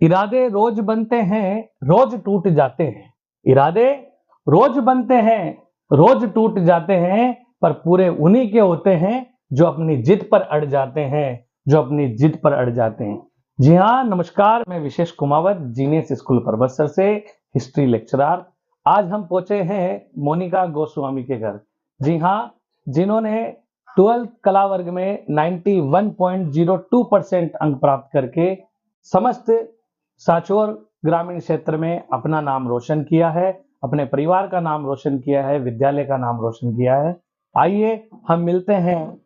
इरादे रोज बनते हैं, रोज टूट जाते हैं। इरादे रोज बनते हैं, रोज टूट जाते हैं, पर पूरे उन्हीं के होते हैं जो अपनी जिद पर अड़ जाते हैं, जो अपनी जिद पर अड़ जाते हैं। जी हाँ, नमस्कार, मैं विशेष कुमावत, जीनियस स्कूल परबतसर से हिस्ट्री लेक्चरर। आज हम पहुंचे हैं मोनिका गोस्वामी के घर। जी हाँ, जिन्होंने 12th कला वर्ग में 91.02% अंक प्राप्त करके समस्त सांचौर ग्रामीण क्षेत्र में अपना नाम रोशन किया है, अपने परिवार का नाम रोशन किया है, विद्यालय का नाम रोशन किया है। आइए हम मिलते हैं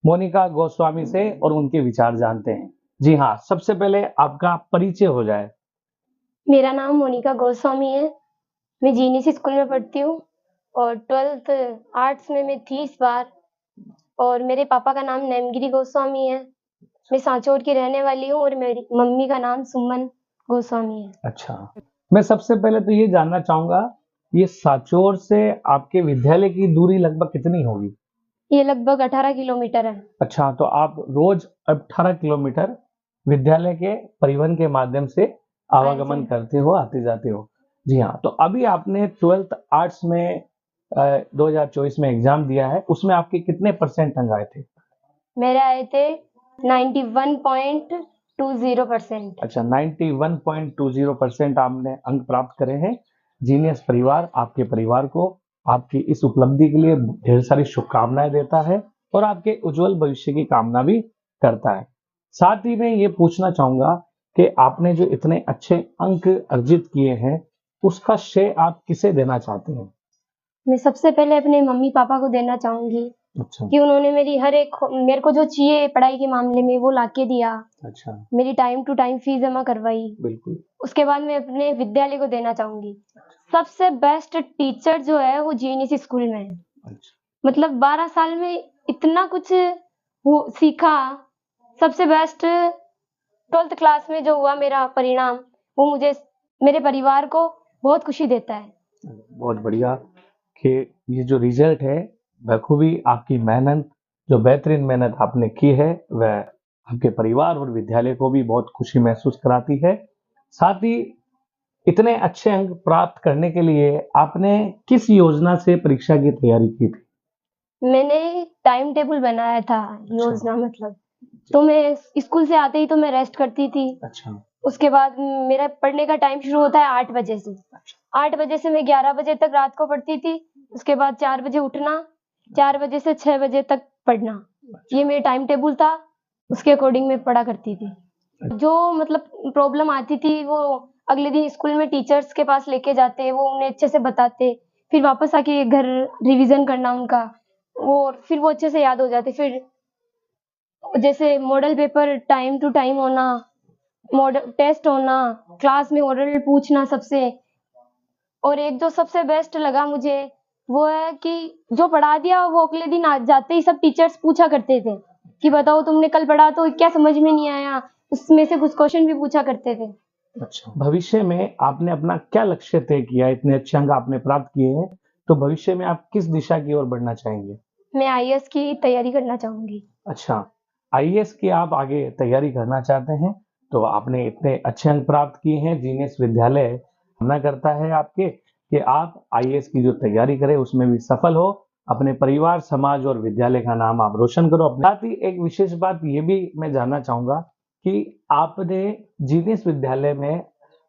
मोनिका गोस्वामी से और उनके विचार जानते हैं। जी हाँ, सबसे पहले आपका परिचय हो जाए। मेरा नाम मोनिका गोस्वामी है। मैं जीनियस स्कूल में पढ़ती हूँ और 12th आर्ट्स में मैं थी इस बार। और मेरे पापा का नाम नेमगिरी गोस्वामी है। मैं सांचौर की रहने वाली हूँ और मेरी मम्मी का नाम सुमन गोस्वामी है। अच्छा, मैं सबसे पहले तो ये जानना चाहूंगा, ये सांचौर से आपके विद्यालय की दूरी लगभग कितनी होगी? ये लगभग 18 किलोमीटर है। अच्छा, तो आप रोज 18 किलोमीटर विद्यालय के परिवहन के माध्यम से आवागमन करते हो, आते जाते हो। जी हाँ, तो अभी आपने 12th आर्ट्स में 2024 में एग्जाम दिया है, उसमें आपके कितने परसेंट अंक आए थे? मेरे आए थे 91.20%। अच्छा, 91.20% आपने अंक प्राप्त करे हैं। जीनियस परिवार आपके परिवार को आपकी इस उपलब्धि के लिए ढेर सारी शुभकामनाएं देता है और आपके उज्जवल भविष्य की कामना भी करता है। साथ ही मैं ये पूछना चाहूंगा कि आपने जो इतने अच्छे अंक अर्जित किए हैं, उसका श्रेय आप किसे देना चाहते हैं? मैं सबसे पहले अपने मम्मी पापा को देना चाहूंगी अच्छा, कि उन्होंने मेरे को जो चाहिए पढ़ाई के मामले में वो लाके दिया। अच्छा, मेरी टाइम टू टाइम फीस जमा करवाई। बिल्कुल। उसके बाद मैं अपने विद्यालय को देना चाहूंगी। सबसे बेस्ट टीचर जो है वो जीनियस स्कूल में है। अच्छा, मतलब 12 साल में इतना कुछ सीखा। सबसे बेस्ट 12th क्लास में जो हुआ मेरा परिणाम, वो मुझे मेरे परिवार को बहुत खुशी देता है। बहुत बढ़िया कि ये जो रिजल्ट है बखूबी आपकी मेहनत, जो बेहतरीन मेहनत आपने की है, वह आपके परिवार और विद्यालय को भी बहुत खुशी महसूस कराती है। साथ ही इतने अच्छे अंक प्राप्त करने के लिए आपने किस योजना से परीक्षा की तैयारी की थी? मैंने टाइम टेबल बनाया था। अच्छा, योजना मतलब तो मैं स्कूल से आते ही तो मैं रेस्ट करती थी। अच्छा, उसके बाद मेरा पढ़ने का टाइम शुरू होता है 8 बजे से। 8 बजे से मैं 11 बजे तक रात को पढ़ती थी। उसके बाद 4 बजे उठना, 4 बजे से 6 बजे तक पढ़ना। ये मेरा टाइम टेबल था, उसके अकॉर्डिंग मैं पढ़ा करती थी। जो मतलब प्रॉब्लम आती थी वो अगले दिन स्कूल में टीचर्स के पास लेके जाते, वो उन्हें अच्छे से बताते, फिर वापस आके घर रिवीजन करना उनका, वो फिर वो अच्छे से याद हो जाते। फिर जैसे model paper time to time होना, मॉडल टेस्ट होना, क्लास में ओरल पूछना सबसे। और एक जो सबसे बेस्ट लगा मुझे वो है कि जो पढ़ा दिया वो अगले दिन आ जाते ही सब टीचर्स पूछा करते थे कि बताओ तुमने कल पढ़ा तो क्या समझ में नहीं आया, उसमें से कुछ क्वेश्चन भी पूछा करते थे। अच्छा, भविष्य में आपने अपना क्या लक्ष्य तय किया? इतने अच्छे अंक आपने प्राप्त किए हैं, तो भविष्य में आप किस दिशा की ओर बढ़ना चाहेंगे? मैं आईएएस की तैयारी करना चाहूंगी। अच्छा, आईएएस की आप आगे तैयारी करना चाहते हैं, तो आपने इतने अच्छे अंक प्राप्त किए हैं, जीनियस विद्यालय कामना करता है आपके कि आप आईएएस की जो तैयारी करें उसमें भी सफल हो, अपने परिवार, समाज और विद्यालय का नाम आप रोशन करो। अपने साथ ही एक विशेष बात ये भी मैं जानना चाहूंगा कि आपने जीनियस विद्यालय में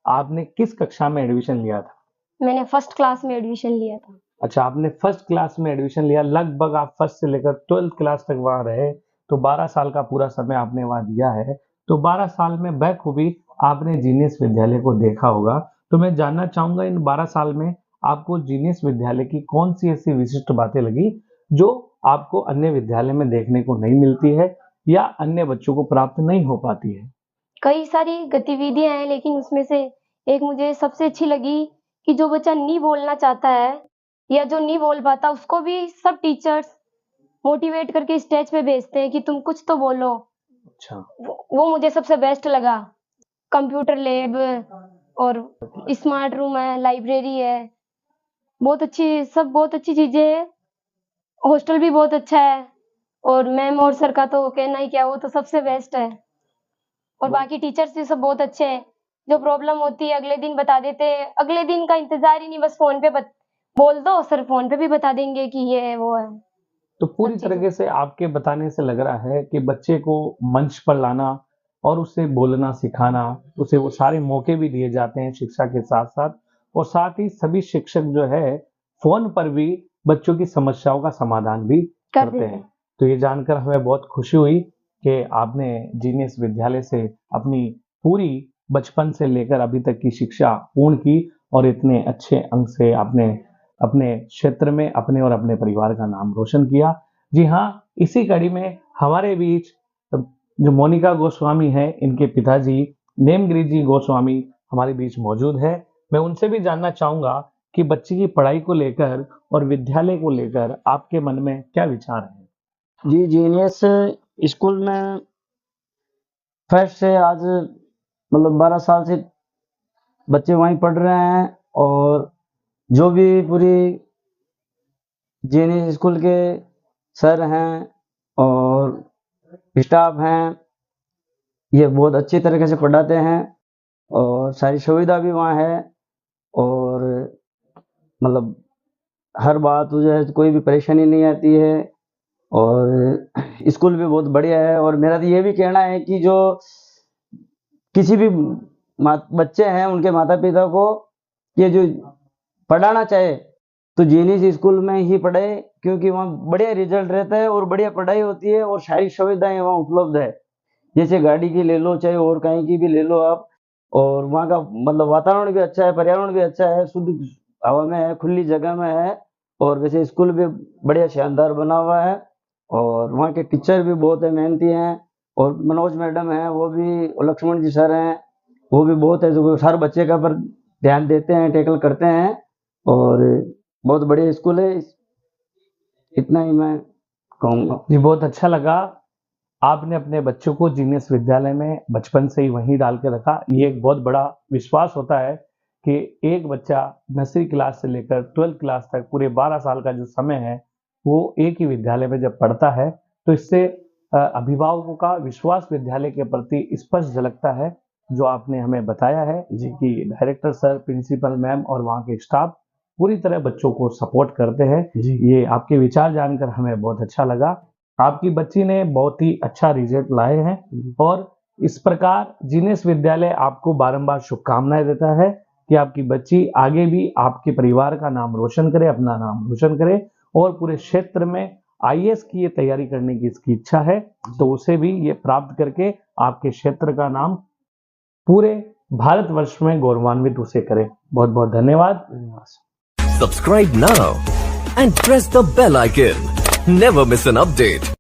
आपने किस कक्षा में एडमिशन लिया था? मैंने फर्स्ट क्लास में एडमिशन लिया था। अच्छा, आपने फर्स्ट क्लास में एडमिशन लिया, लगभग आप फर्स्ट से लेकर 12th क्लास तक वहाँ रहे, तो 12 साल का पूरा समय आपने वहाँ दिया है। तो 12 साल में बखूबी आपने जीनियस विद्यालय को देखा होगा। तो मैं जानना चाहूंगा, इन 12 साल में आपको जीनियस विद्यालय की कौन सी ऐसी विशिष्ट बातें लगी जो आपको अन्य विद्यालय में देखने को नहीं मिलती है या अन्य बच्चों को प्राप्त नहीं हो पाती है? कई सारी गतिविधियां हैं लेकिन उसमें से एक मुझे सबसे अच्छी लगी कि जो बच्चा नहीं बोलना चाहता है या जो नहीं बोल पाता उसको भी सब टीचर्स मोटिवेट करके स्टेज पे भेजते हैं कि तुम कुछ तो बोलो। अच्छा, वो मुझे सबसे बेस्ट लगा। कंप्यूटर लैब और स्मार्ट रूम है, लाइब्रेरी है, बहुत अच्छी चीजें हैं। हॉस्टल भी बहुत अच्छा है और मैम और सर का तो कहना ही क्या, वो तो सबसे बेस्ट है। और बाकी टीचर्स भी सब बहुत अच्छे हैं। जो प्रॉब्लम होती है अगले दिन बता देते हैं, अगले दिन का इंतजार ही नहीं, बस फोन पे बोल दो सर, फोन पे भी बता देंगे कि ये है वो है। तो पूरी सब चीजें। तरीके से आपके बताने से लग रहा है कि बच्चे को मंच पर लाना और उससे बोलना सिखाना, उसे वो सारे मौके भी दिए जाते हैं शिक्षा के साथ साथ, और साथ ही सभी शिक्षक जो है फोन पर भी बच्चों की समस्याओं का समाधान भी कर करते देते हैं। तो ये जानकर हमें बहुत खुशी हुई कि आपने जीनियस विद्यालय से अपनी पूरी बचपन से लेकर अभी तक की शिक्षा पूर्ण की और इतने अच्छे अंक से आपने अपने क्षेत्र में अपने और अपने परिवार का नाम रोशन किया। जी हाँ, इसी कड़ी में हमारे बीच जो मोनिका गोस्वामी है, इनके पिताजी नेमगिरी जी गोस्वामी हमारे बीच मौजूद है। मैं उनसे भी जानना चाहूंगा कि बच्चे की पढ़ाई को लेकर और विद्यालय को लेकर आपके मन में क्या विचार है। जी, जीनियस स्कूल में फर्स्ट से आज मतलब 12 साल से बच्चे वहीं पढ़ रहे हैं, और जो भी पूरी जीनियस स्कूल के सर हैं और स्टाफ हैं, ये बहुत अच्छी तरीके से पढ़ाते हैं और सारी सुविधा भी वहाँ है, और मतलब हर बात जो है कोई भी परेशानी नहीं आती है, और स्कूल भी बहुत बढ़िया है। और मेरा तो ये भी कहना है कि जो किसी भी बच्चे हैं उनके माता पिता को ये जो पढ़ाना चाहे तो जीनियस स्कूल में ही पढ़े, क्योंकि वहाँ बढ़िया रिजल्ट रहता है और बढ़िया पढ़ाई होती है और सारी सुविधाएं वहाँ उपलब्ध है। जैसे गाड़ी की ले लो, चाहे और कहीं की भी ले लो आप, और वहाँ का मतलब वातावरण भी अच्छा है, पर्यावरण भी अच्छा है, शुद्ध हवा में है, खुली जगह में है, और वैसे स्कूल भी बढ़िया शानदार बना हुआ है, और वहाँ के टीचर भी बहुत है, मेहनती हैं, और मनोज मैडम हैं, वो भी, लक्ष्मण जी सर हैं, वो भी बहुत है, जो हर बच्चे का पर ध्यान देते हैं, टैकल करते हैं, और बहुत बढ़िया स्कूल है। इतना ही मैं कहूँगा। जी, बहुत अच्छा लगा आपने अपने बच्चों को जीनियस विद्यालय में बचपन से ही वहीं डाल के रखा। ये एक बहुत बड़ा विश्वास होता है कि एक बच्चा नर्सरी क्लास से लेकर 12th क्लास तक पूरे 12 साल का जो समय है वो एक ही विद्यालय में जब पढ़ता है तो इससे अभिभावकों का विश्वास विद्यालय के प्रति स्पष्ट झलकता है, जो आपने हमें बताया है जी कि डायरेक्टर सर, प्रिंसिपल मैम और वहाँ के स्टाफ पूरी तरह बच्चों को सपोर्ट करते हैं। जी, ये आपके विचार जानकर हमें बहुत अच्छा लगा। आपकी बच्ची ने बहुत ही अच्छा रिजल्ट लाए हैं और इस प्रकार जीनियस विद्यालय आपको बारंबार शुभकामनाएं देता है कि आपकी बच्ची आगे भी आपके परिवार का नाम रोशन करे, अपना नाम रोशन करे, और पूरे क्षेत्र में IAS की ये तैयारी करने की इसकी इच्छा है तो उसे भी ये प्राप्त करके आपके क्षेत्र का नाम पूरे भारतवर्ष में गौरवान्वित उसे करे। बहुत बहुत धन्यवाद। Subscribe now and press the bell icon. Never miss an update.